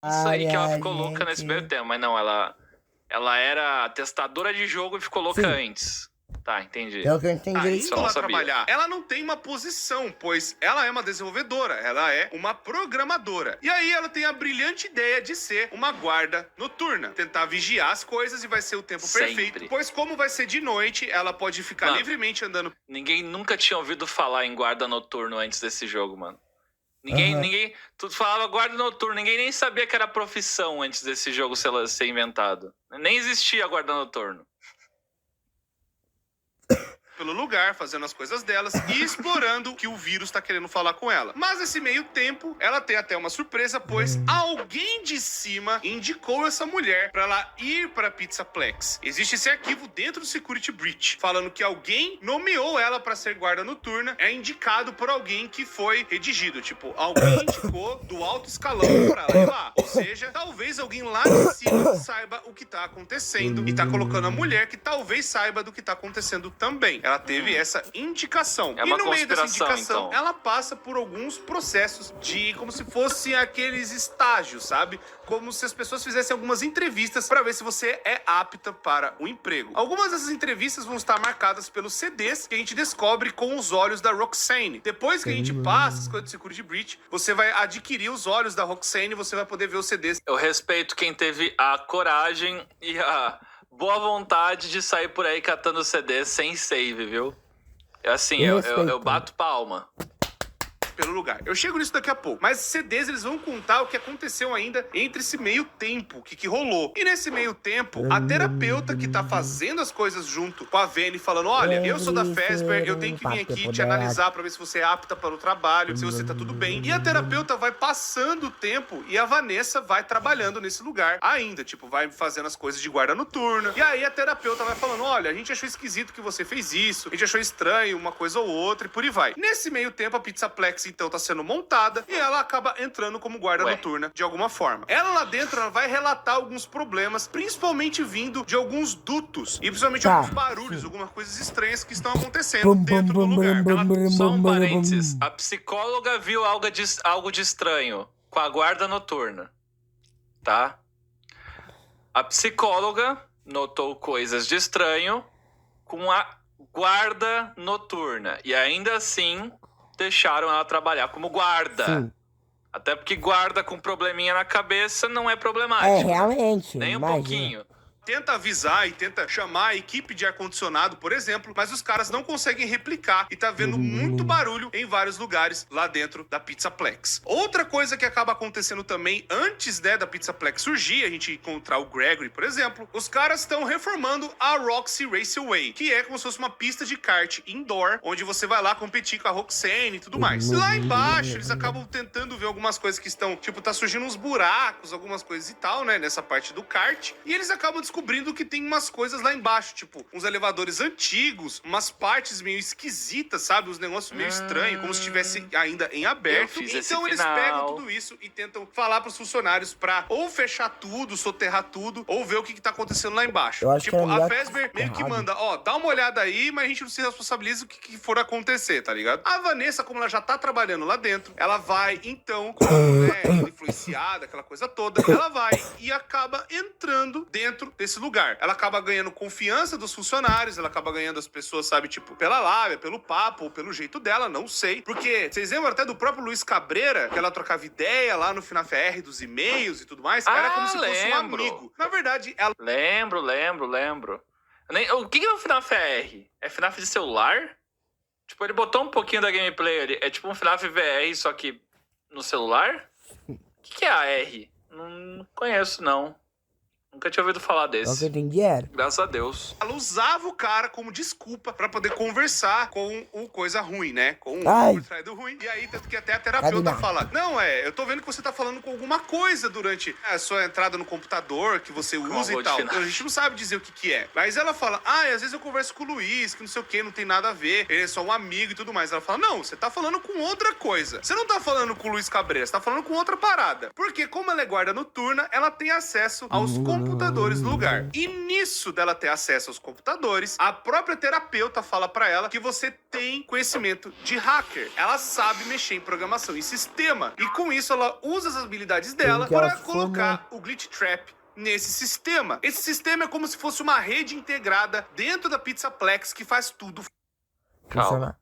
Isso aí que ela ficou gente. louca nesse meio tempo. Mas não, ela era testadora de jogo e ficou louca Sim. antes. Tá, entendi. Pelo que eu entendi. Isso eu Indo não lá sabia. trabalhar, ela não tem uma posição, pois ela é uma desenvolvedora, ela é uma programadora. E aí ela tem a brilhante ideia de ser uma guarda noturna, tentar vigiar as coisas e vai ser o tempo Sempre. perfeito, pois como vai ser de noite, ela pode ficar Mano. livremente andando. Ninguém nunca tinha ouvido falar em guarda noturno antes desse jogo, mano. Ninguém. Tu falava guarda noturno, ninguém nem sabia que era profissão antes desse jogo ser inventado. Nem existia guarda noturno. Pelo lugar, fazendo as coisas delas e explorando o que o vírus tá querendo falar com ela. Mas nesse meio tempo, ela tem até uma surpresa, pois alguém de cima indicou essa mulher pra ela ir pra Pizzaplex. Existe esse arquivo dentro do Security Breach, falando que alguém nomeou ela pra ser guarda noturna, é indicado por alguém que foi redigido. Tipo, alguém indicou do alto escalão pra ela ir lá. Ou seja, talvez alguém lá de cima saiba o que tá acontecendo e tá colocando a mulher que talvez saiba do que tá acontecendo também. Ela teve essa indicação. É uma e no meio dessa conspiração, indicação, então. ela passa por alguns processos de como se fossem aqueles estágios, sabe? Como se as pessoas fizessem algumas entrevistas pra ver se você é apta para o emprego. Algumas dessas entrevistas vão estar marcadas pelos CDs que a gente descobre com os olhos da Roxane. Depois que a gente passa as coisas do Security Breach, você vai adquirir os olhos da Roxane e você vai poder ver os CDs. Eu respeito quem teve a coragem e a boa vontade de sair por aí catando CD sem save, viu? Assim, eu bato palma. Pelo lugar. Eu chego nisso daqui a pouco. Mas os CDs, eles vão contar o que aconteceu ainda entre esse meio tempo, o que rolou. E nesse meio tempo, a terapeuta que tá fazendo as coisas junto com a Vene, falando, olha, eu sou da Fesper, eu tenho que vir aqui te analisar pra ver se você é apta para o trabalho, se você tá tudo bem. E a terapeuta vai passando o tempo e a Vanessa vai trabalhando nesse lugar ainda, tipo, vai fazendo as coisas de guarda noturna. E aí a terapeuta vai falando, olha, a gente achou esquisito que você fez isso, a gente achou estranho uma coisa ou outra e por aí vai. Nesse meio tempo, a Pizzaplex então tá sendo montada e ela acaba entrando como guarda noturna de alguma forma. Ela lá dentro, ela vai relatar alguns problemas, principalmente vindo de alguns dutos e principalmente alguns barulhos, algumas coisas estranhas que estão acontecendo dentro do lugar. Só um parênteses. A psicóloga viu algo de estranho com a guarda noturna, tá? A psicóloga notou coisas de estranho com a guarda noturna e ainda assim deixaram ela trabalhar como guarda. Sim. Até porque guarda com probleminha na cabeça não é problemático. É, realmente. Nem um imagina. pouquinho. Tenta avisar e tenta chamar a equipe de ar-condicionado, por exemplo, mas os caras não conseguem replicar e tá vendo muito barulho em vários lugares lá dentro da Pizzaplex. Outra coisa que acaba acontecendo também antes, né, da Pizzaplex surgir, a gente encontrar o Gregory, por exemplo, os caras estão reformando a Roxy Raceway, que é como se fosse uma pista de kart indoor, onde você vai lá competir com a Roxane e tudo mais. Lá embaixo, eles acabam tentando ver algumas coisas que estão, tipo, tá surgindo uns buracos, algumas coisas e tal, né, nessa parte do kart, e eles acabam descobrindo que tem umas coisas lá embaixo, tipo, uns elevadores antigos, umas partes meio esquisitas, sabe? Uns negócios meio estranhos, como se estivesse ainda em aberto. Então eles pegam tudo isso e tentam falar pros funcionários pra ou fechar tudo, soterrar tudo, ou ver o que tá acontecendo lá embaixo. Eu acho Tipo, que é melhor a Fesber meio que manda, ó, dá uma olhada aí, mas a gente não se responsabiliza o que for acontecer, tá ligado? A Vanessa, como ela já tá trabalhando lá dentro, ela vai, então, como, né, influenciada, aquela coisa toda, ela vai e acaba entrando dentro desse lugar. Ela acaba ganhando confiança dos funcionários, ela acaba ganhando as pessoas, sabe, tipo, pela lábia, pelo papo, ou pelo jeito dela, não sei. Porque vocês lembram até do próprio Luiz Cabreira, que ela trocava ideia lá no FNAF-R dos e-mails e tudo mais? Era como se fosse um amigo. Na verdade, ela... Lembro. O que é o FNAF-R? É FNAF de celular? Tipo, ele botou um pouquinho da gameplay ali. É tipo um FNAF VR, só que no celular? O que é a R? Não conheço, não. Nunca tinha ouvido falar É o que eu desse. entendi, era. Graças a Deus. Ela usava o cara como desculpa pra poder conversar com o coisa ruim, né? Com Ai. o traído ruim. E aí, tanto que até a terapeuta Cadê? fala, não, eu tô vendo que você tá falando com alguma coisa durante a sua entrada no computador, que você usa e tal. A gente não sabe dizer o que é. Mas ela fala, às vezes eu converso com o Luiz, que não sei o que, não tem nada a ver, ele é só um amigo e tudo mais. Ela fala, não, você tá falando com outra coisa. Você não tá falando com o Luiz Cabreira, você tá falando com outra parada. Porque como ela é guarda noturna, ela tem acesso aos computadores computadores do lugar. E nisso dela ter acesso aos computadores, a própria terapeuta fala pra ela que você tem conhecimento de hacker. Ela sabe mexer em programação e sistema. E com isso ela usa as habilidades dela para colocar o Glitch Trap nesse sistema. Esse sistema é como se fosse uma rede integrada dentro da Pizzaplex que faz tudo. Calma.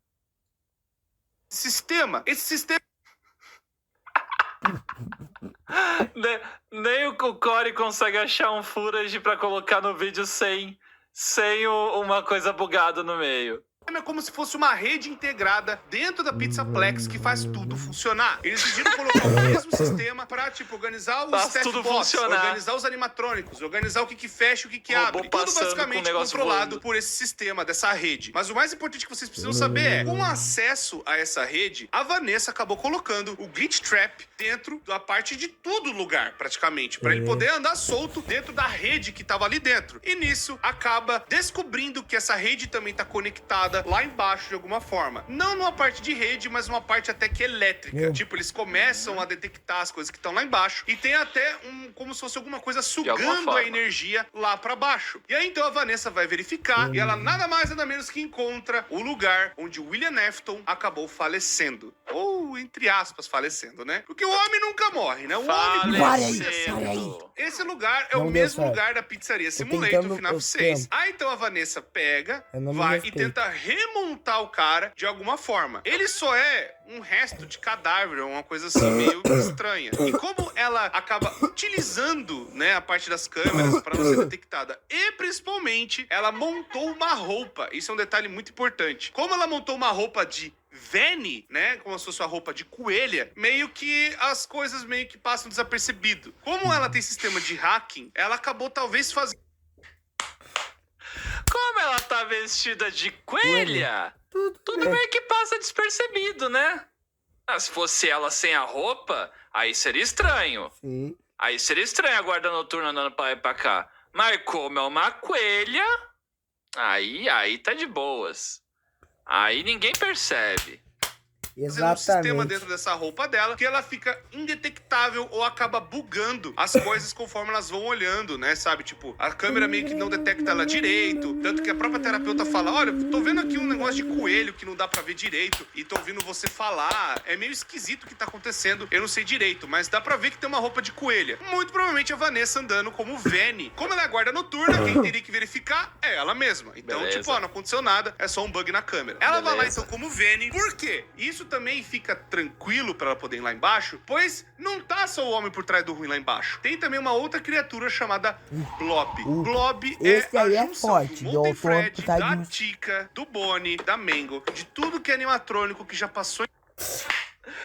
Esse sistema. Nem o Corey consegue achar um footage pra colocar no vídeo sem uma coisa bugada no meio. É como se fosse uma rede integrada dentro da Pizzaplex que faz tudo funcionar. Eles decidiram colocar o mesmo sistema pra, tipo, organizar o staff boss, organizar os animatrônicos, organizar o que fecha e o que abre. Tudo basicamente controlado por esse sistema, dessa rede. Mas o mais importante que vocês precisam saber é, com acesso a essa rede, a Vanessa acabou colocando o Glitch Trap dentro da parte de todo lugar, praticamente, pra ele poder andar solto dentro da rede que tava ali dentro. E nisso, acaba descobrindo que essa rede também tá conectada lá embaixo de alguma forma. Não numa parte de rede, mas numa parte até que elétrica. Tipo, eles começam a detectar as coisas que estão lá embaixo e tem até como se fosse alguma coisa sugando a energia lá pra baixo. E aí então a Vanessa vai verificar e ela nada mais nada menos que encontra o lugar onde o William Afton acabou falecendo. Ou, entre aspas, falecendo, né? Porque o homem nunca morre, né? O homem Falecendo. Esse lugar é o mesmo lugar da pizzaria Simulator FNAF 6. Aí então a Vanessa pega, vai e tenta remontar o cara de alguma forma. Ele só é um resto de cadáver, uma coisa assim meio estranha. E como ela acaba utilizando, né, a parte das câmeras para não ser detectada, e principalmente ela montou uma roupa. Isso é um detalhe muito importante. Como ela montou uma roupa de Vanny, né, como se fosse uma roupa de coelha, meio que as coisas meio que passam desapercebido. Como ela tem sistema de hacking, ela acabou talvez fazendo... Como ela tá vestida de coelha, tudo meio que passa despercebido, né? Ah, se fosse ela sem a roupa, aí seria estranho. Sim. Aí seria estranho a guarda noturna andando pra lá e pra cá. Mas como é uma coelha, aí tá de boas. Aí ninguém percebe. Fazendo um sistema dentro dessa roupa dela que ela fica indetectável ou acaba bugando as coisas conforme elas vão olhando, né? Sabe? Tipo, a câmera meio que não detecta ela direito. Tanto que a própria terapeuta fala: olha, tô vendo aqui um negócio de coelho que não dá pra ver direito. E tô ouvindo você falar. É meio esquisito o que tá acontecendo. Eu não sei direito, mas dá pra ver que tem uma roupa de coelha. Muito provavelmente a Vanessa andando como Vanny. Como ela é a guarda noturna, quem teria que verificar é ela mesma. Então, Beleza. tipo, ó, não aconteceu nada, é só um bug na câmera. Ela vai lá então como Vanny. Por quê? Isso também fica tranquilo pra ela poder ir lá embaixo, pois não tá só o homem por trás do ruim lá embaixo. Tem também uma outra criatura chamada Blob. Blob esse é a aí é junção forte, do Molten Fred, por trás da do- Tika, do Bonnie, da Mango, de tudo que é animatrônico que já passou.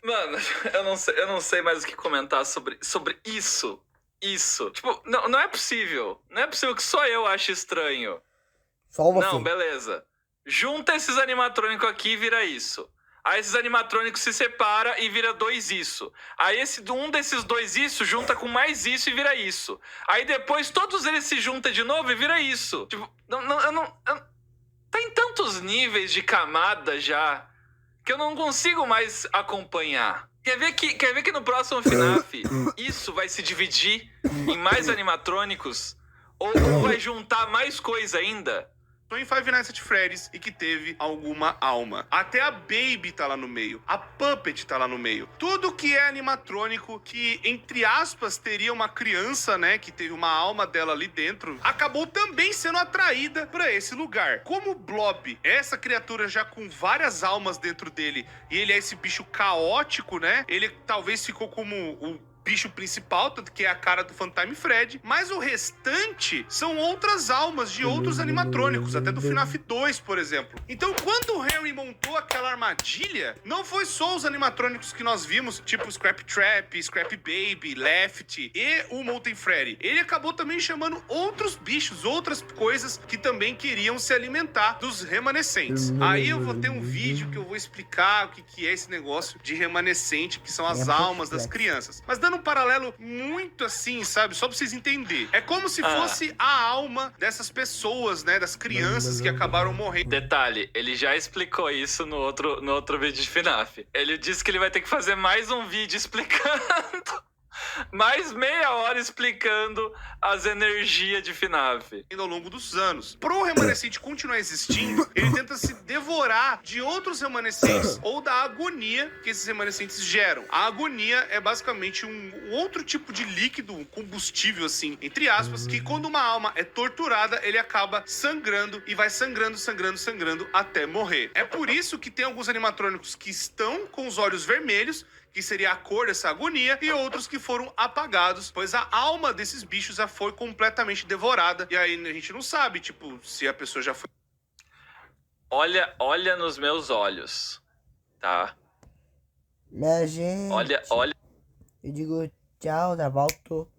Mano, eu não sei mais o que comentar sobre isso. Isso. Tipo, não é possível. Não é possível que só eu ache estranho. Só você. Não, beleza. Junta esses animatrônicos aqui e vira isso. Aí esses animatrônicos se separa e vira 2 isso. Aí um desses 2 isso junta com mais isso e vira isso. Aí depois todos eles se juntam de novo e vira isso. Tipo, tá em tantos níveis de camada já que eu não consigo mais acompanhar. Quer ver que no próximo FNAF isso vai se dividir em mais animatrônicos? Ou vai juntar mais coisa ainda? Em Five Nights at Freddy's e que teve alguma alma. Até a Baby tá lá no meio. A Puppet tá lá no meio. Tudo que é animatrônico, que, entre aspas, teria uma criança, né, que teve uma alma dela ali dentro, acabou também sendo atraída pra esse lugar. Como o Blob, essa criatura já com várias almas dentro dele, e ele é esse bicho caótico, né, ele talvez ficou como o bicho principal, tanto que é a cara do Funtime Fred, mas o restante são outras almas de outros animatrônicos, até do FNAF 2, por exemplo. Então, quando o Harry montou aquela armadilha, não foi só os animatrônicos que nós vimos, tipo Scrap Trap, Scrap Baby, Left e o Molten Freddy. Ele acabou também chamando outros bichos, outras coisas que também queriam se alimentar dos remanescentes. Aí eu vou ter um vídeo que eu vou explicar o que é esse negócio de remanescente, que são as almas das crianças. Mas dando um paralelo muito assim, sabe? Só pra vocês entenderem. É como se fosse a alma dessas pessoas, né? Das crianças que acabaram morrendo. Detalhe, ele já explicou isso no outro vídeo de FNAF. Ele disse que ele vai ter que fazer mais um vídeo explicando mais meia hora explicando as energias de FNAF. Ao longo dos anos. Pro remanescente continuar existindo, ele tenta se devorar de outros remanescentes ou da agonia que esses remanescentes geram. A agonia é basicamente um outro tipo de líquido, um combustível, assim, entre aspas, que quando uma alma é torturada, ele acaba sangrando e vai sangrando até morrer. É por isso que tem alguns animatrônicos que estão com os olhos vermelhos, que seria a cor dessa agonia, e outros que foram apagados, pois a alma desses bichos já foi completamente devorada. E aí a gente não sabe, tipo, se a pessoa já foi... Olha nos meus olhos, tá? Minha gente. Olha. Eu digo tchau, já volto.